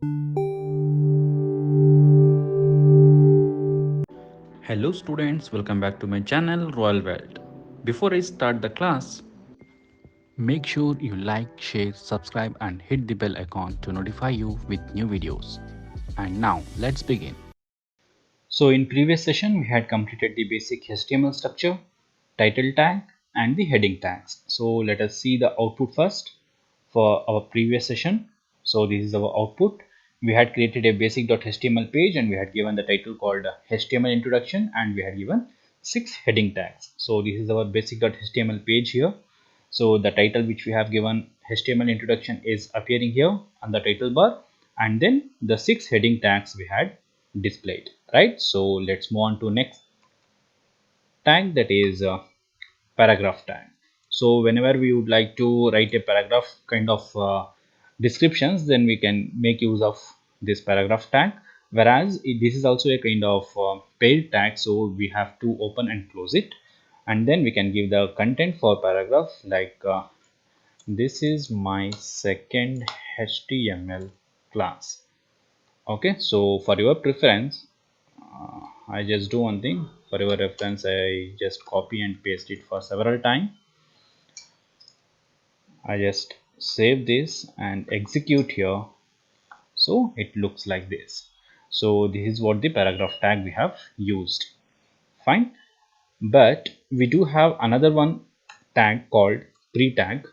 Hello students, welcome back to my channel Royal World. Before I start the class, make sure you like, share, subscribe and hit the bell icon to notify you with new videos. And now let's begin. So in previous session we had completed the basic HTML structure, title tag and the heading tags. So let us see the output first for our previous session. So this is our output. We had created a basic.html page and we had given the title called HTML introduction and we had given 6 heading tags. So this is our basic.html page here. So the title which we have given HTML introduction is appearing here on the title bar, and then the 6 heading tags we had displayed, right? So let's move on to next tag, that is paragraph tag. So whenever we would like to write a paragraph kind of descriptions, then we can make use of this paragraph tag, whereas this is also a kind of paid tag, so we have to open and close it, and then we can give the content for paragraph like this is my second HTML class. Okay, so for your preference, I just do one thing. For your reference, I just copy and paste it for several times. I just save this and execute here, so it looks like this. So this is what the paragraph tag we have used. Fine, but we do have another one tag called pre-tag.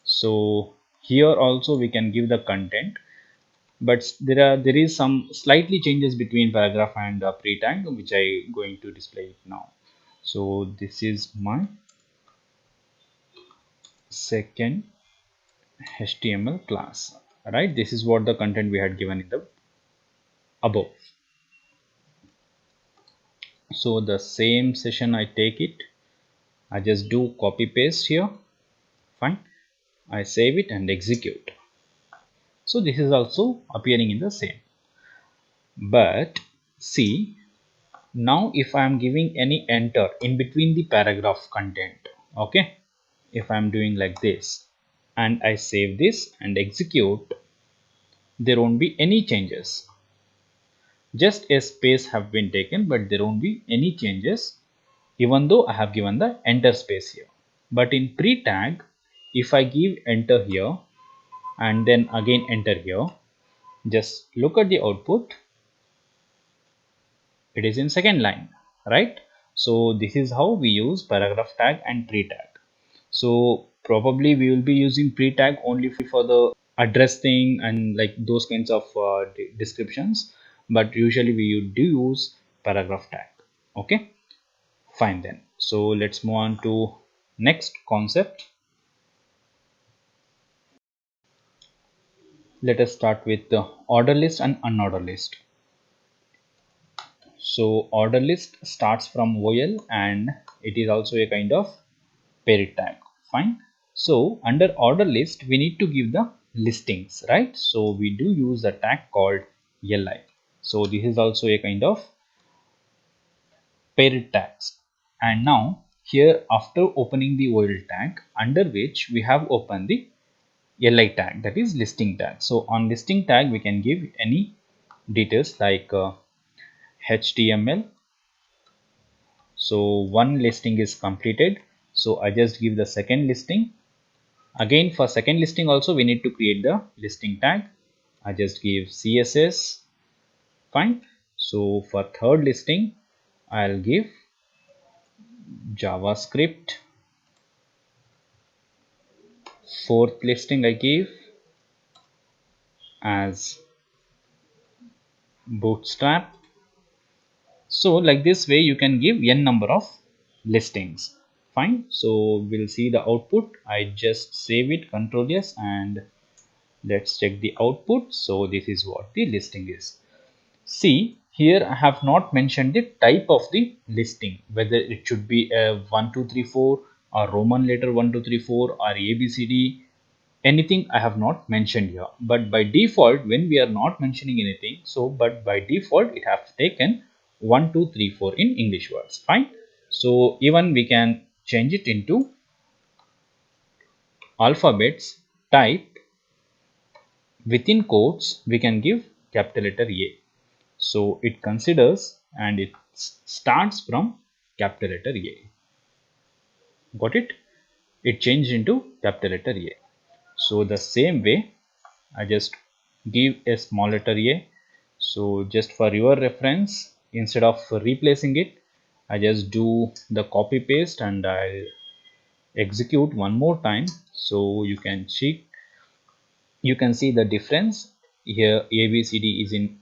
So here also we can give the content, but there is some slightly changes between paragraph and pre-tag, which I going to display it now. So this is my second HTML class, right? This is what the content we had given in the above. So the same session I take it, I just do copy paste here. Fine, I save it and execute. So this is also appearing in the same, but see, now if I am giving any enter in between the paragraph content, okay, if I am doing like this and I save this and execute, there won't be any changes. Just a space have been taken, but there won't be any changes even though I have given the enter space here. But in pre-tag, if I give enter here and then again enter here, just look at the output, it is in second line, right? So this is how we use paragraph tag and pre-tag. So probably we will be using pre-tag only for the address thing and like those kinds of descriptions, but usually we do use paragraph tag. Okay, fine then. So let's move on to next concept. Let us start with the order list and unordered list. So order list starts from OL and it is also a kind of parent tag. Fine. So under order list we need to give the listings, right? So we do use a tag called li. So this is also a kind of parent tags. And now here after opening the OL tag, under which we have opened the li tag, that is listing tag. So on listing tag we can give any details like HTML. So one listing is completed, so I just give the second listing. Again for second listing also we need to create the listing tag. I just give CSS. Fine. So for third listing I'll give JavaScript. Fourth listing I give as Bootstrap. So like this way you can give n number of listings. Fine. So we'll see the output. I just save it, Control S, and let's check the output. So this is what the listing is. See here I have not mentioned the type of the listing, whether it should be a 1 2 3 4 or Roman letter 1 2 3 4 or ABCD. Anything I have not mentioned here, but by default when we are not mentioning anything, so but by default it has taken 1 2 3 4 in English words. Fine. So even we can change it into alphabets type Within quotes we can give capital letter A. So it considers and it starts from capital letter A. Got it? It changed into capital letter A. So the same way I just give a small letter A. So just for your reference, instead of replacing it, I just do the copy paste and I'll execute one more time, so you can check. You can see the difference here. ABCD is in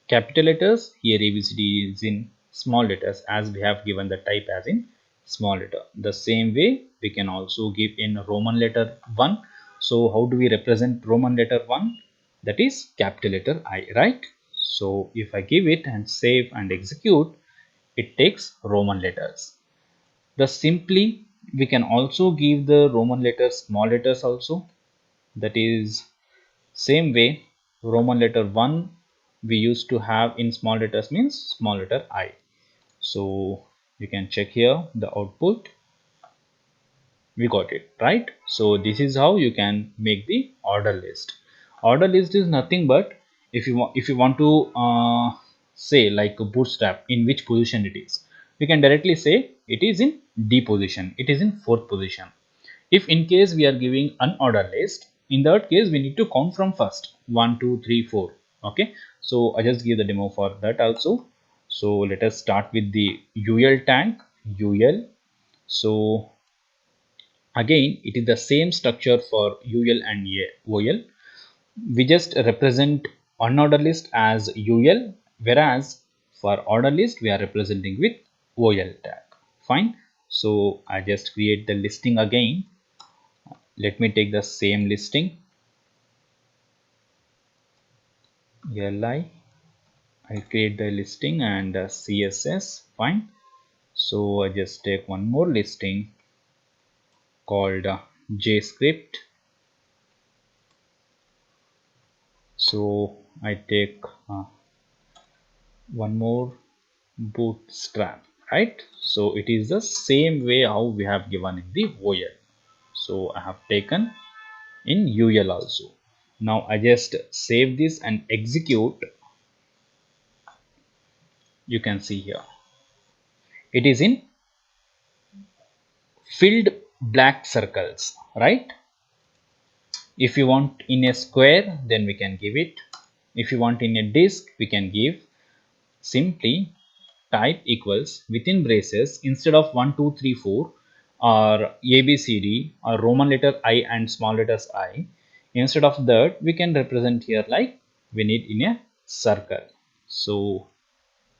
capital letters, here ABCD is in small letters, as we have given the type as in small letter. The same way we can also give in Roman letter 1. So how do we represent Roman letter 1? That is capital letter I, right? So if I give it and save and execute, it takes Roman letters. The simply we can also give the Roman letters small letters also. That is same way, Roman letter 1 we used to have in small letters means small letter I. So you can check here the output. We got it, right? So this is how you can make the order list. Order list is nothing but if you want to say like a bootstrap in which position it is, we can directly say it is in D position, it is in fourth position. If in case we are giving unordered list, in that case we need to count from first 1 2 3 4. Okay, so I just give the demo for that also. So let us start with the UL tag. UL. So again it is the same structure for UL and OL. We just represent unordered list as UL, whereas for order list we are representing with OL tag. Fine. So I just create the listing again. Let me take the same listing. LI. I create the listing and CSS. Fine. So I just take one more listing called JScript. So I take one more bootstrap, right? So it is the same way how we have given in the OL. So I have taken in UL also. Now I just save this and execute. You can see here it is in filled black circles, right? If you want in a square, then we can give it. If you want in a disk, we can give simply type equals within braces instead of 1 2 3 4 or ABCD or Roman letter I and small letters I. Instead of that, we can represent here like we need in a circle. So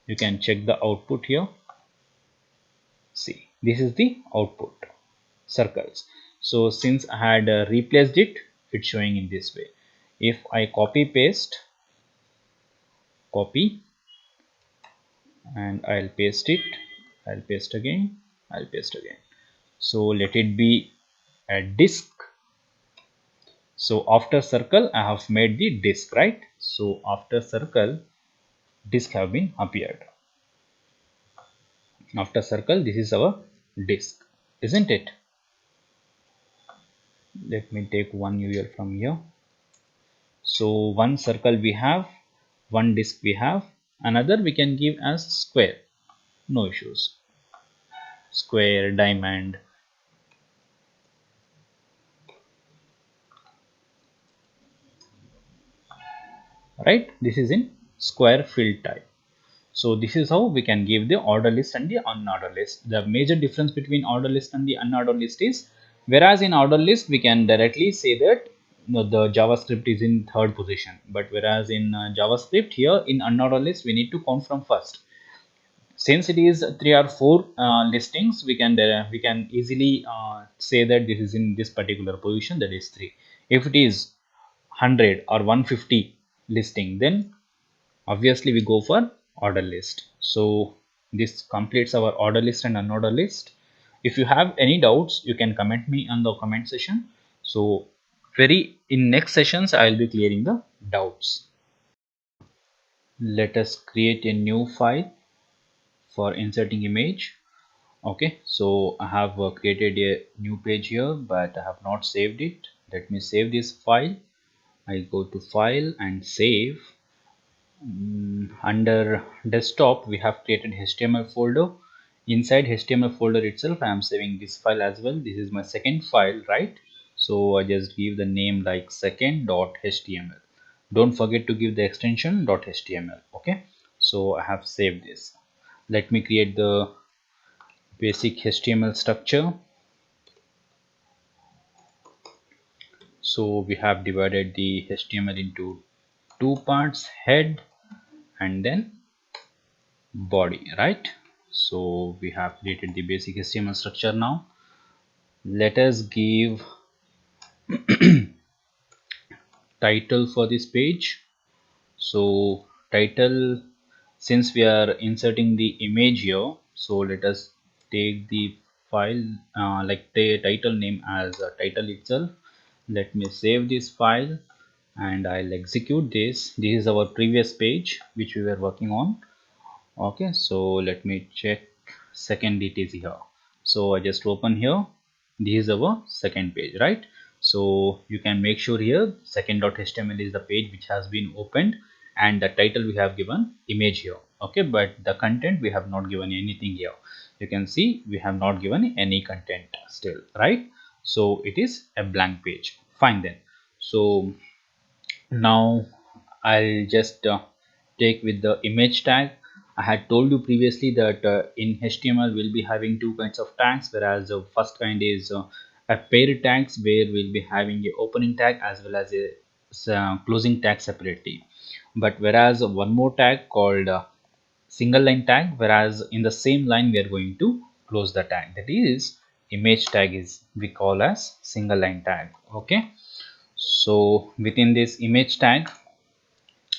you can check the output here. See, this is the output. Circles. So since I had replaced it, it's showing in this way. If I copy paste, copy, and I'll paste it, I'll paste again, I'll paste again. So let it be a disk. So after circle I have made the disk, right? So after circle disk have been appeared. After circle this is our disk, isn't it? Let me take one UL from here. So one circle we have, one disk we have, another we can give as square, no issues. Square, diamond, right? This is in square field type. So this is how we can give the order list and the unordered list. The major difference between order list and the unordered list is, whereas in order list we can directly say that the JavaScript is in third position, but whereas in JavaScript here in unordered list we need to count from first. Since it is 3 or 4 listings, we can easily say that this is in this particular position, that is 3. If it is 100 or 150 listing, then obviously we go for order list. So this completes our order list and unordered list. If you have any doubts, you can comment me on the comment section. So very in next sessions I will be clearing the doubts. Let us create a new file for inserting image. Okay, so I have created a new page here, but I have not saved it. Let me save this file. I go to file and save. Under desktop we have created HTML folder. Inside HTML folder itself I am saving this file as well. This is my second file, right? So I just give the name like second.html. Don't forget to give the extension .html. Okay, so I have saved this. Let me create the basic HTML structure. So we have divided the HTML into two parts, head and then body, right? So we have created the basic HTML structure. Now let us give title for this page. So title, since we are inserting the image here, so let us take the file like the title name as a title itself. Let me save this file and I'll execute this. This is our previous page which we were working on. Okay, so let me check. Second, it is here. So I just open here. This is our second page, right? So you can make sure here second.html is the page which has been opened, and the title we have given image here. Okay, but the content we have not given anything here. You can see we have not given any content still, right? So it is a blank page. Fine then. So now I'll just take with the image tag. I had told you previously that in HTML we'll be having two kinds of tags, whereas the first kind is a pair tags, where we'll be having a opening tag as well as a closing tag separately. But whereas one more tag called single line tag, whereas in the same line we are going to close the tag, that is image tag is we call as single line tag. Okay, so within this image tag,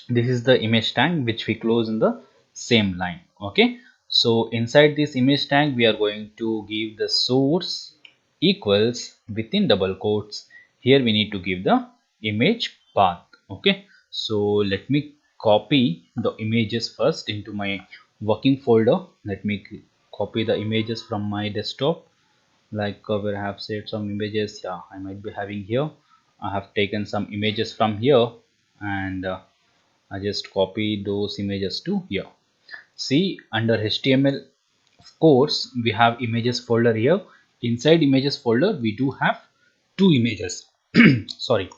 this is the image tag which we close in the same line. Okay, so inside this image tag we are going to give the source equals within double quotes. Here we need to give the image path. Okay, so let me copy the images first into my working folder. Let me copy the images from my desktop, like where I have saved some images. Yeah, I might be having here. I have taken some images from here, and I just copy those images to here. See, under HTML, of course, we have images folder here. Inside images folder, we do have two images. Sorry,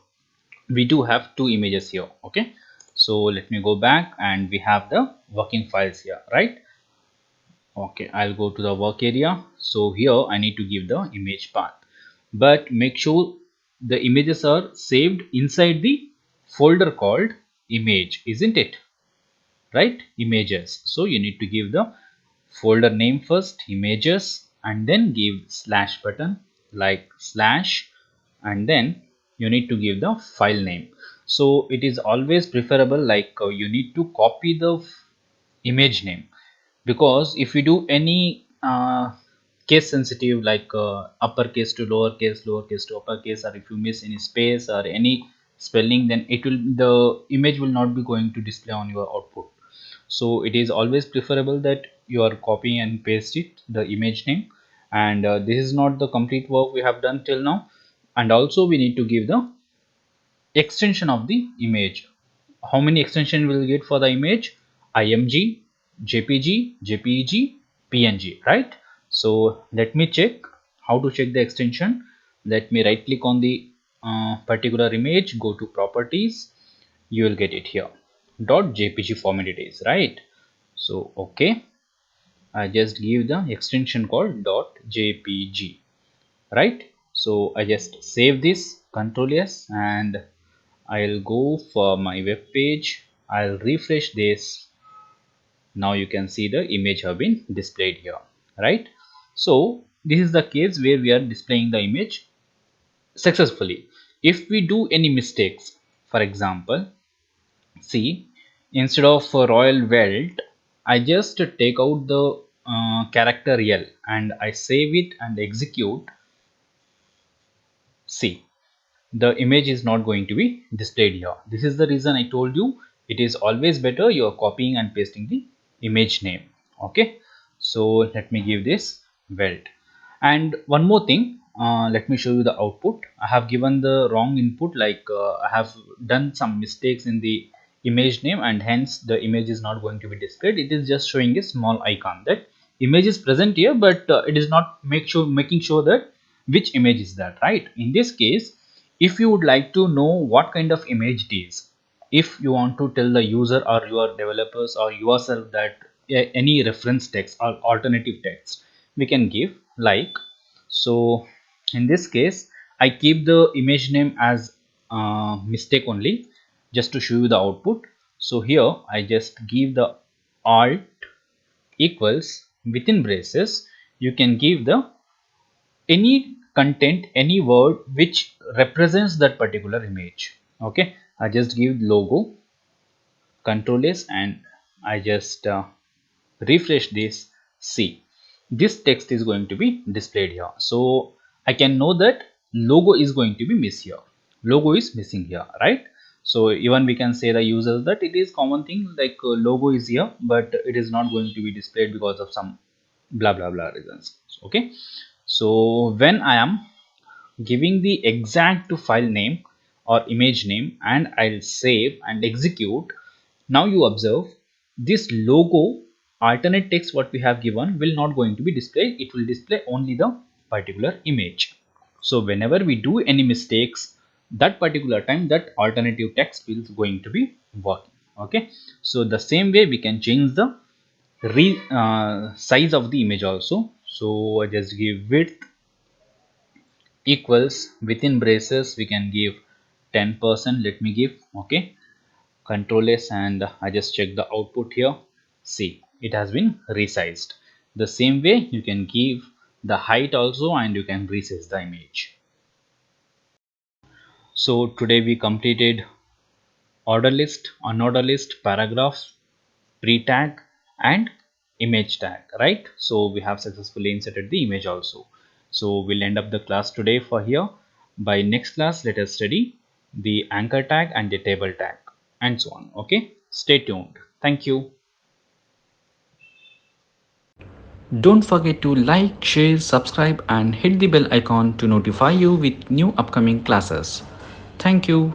we do have two images here. Okay, so let me go back and we have the working files here, right? Okay, I'll go to the work area. So here I need to give the image path, but make sure the images are saved inside the folder called image, isn't it? Right, images. So you need to give the folder name first, images, and then give slash button like slash, and then you need to give the file name. So it is always preferable, like you need to copy the image name, because if you do any case sensitive, like uppercase to lowercase to uppercase, or if you miss any space or any spelling, then it will, the image will not be going to display on your output. So it is always preferable that you are copying and paste it the image name. And this is not the complete work we have done till now. And also we need to give the extension of the image. How many extension will get for the image? Img, jpg, jpeg, png, right? So let me check how to check the extension. Let me right click on the particular image, go to properties. You will get it here. .jpg format it is, right? So okay, I just give the extension called .jpg, right? So I just save this, Control S, and I'll go for my web page. I'll refresh this. Now you can see the image have been displayed here, right? So this is the case where we are displaying the image successfully. If we do any mistakes, for example, see, instead of royal welt, I just take out the character L and I save it and execute. See, the image is not going to be displayed here. This is the reason I told you it is always better you are copying and pasting the image name. Okay, so let me give this welt. And one more thing, let me show you the output. I have given the wrong input, like I have done some mistakes in the image name, and hence the image is not going to be displayed. It is just showing a small icon that image is present here, but it is not making sure that which image is that, right? In this case, if you would like to know what kind of image it is, if you want to tell the user or your developers or yourself that any reference text or alternative text, we can give like, so in this case I keep the image name as mistake only, just to show you the output. So here I just give the alt equals within braces, you can give the any content, any word which represents that particular image. Okay, I just give logo, control S, and I just refresh this. See, this text is going to be displayed here, so I can know that logo is going to be missing here, logo is missing here, right? So even we can say the users that it is common thing like logo is here, but it is not going to be displayed because of some blah blah blah reasons. Okay, so when I am giving the exact file name or image name and I'll save and execute. Now you observe this logo alternate text what we have given will not going to be displayed. It will display only the particular image. So whenever we do any mistakes, that particular time that alternative text is going to be working. Okay. So the same way we can change the size of the image also. So I just give width equals within braces, we can give 10%. Let me give, okay, control S, and I just check the output here. See, it has been resized. The same way you can give the height also, and you can resize the image. So today we completed order list, unorder list, paragraph, pre-tag, and image tag, right? So we have successfully inserted the image also. So we'll end up the class today for here. By next class, let us study the anchor tag and the table tag and so on. Okay, stay tuned. Thank you. Don't forget to like, share, subscribe, and hit the bell icon to notify you with new upcoming classes. Thank you.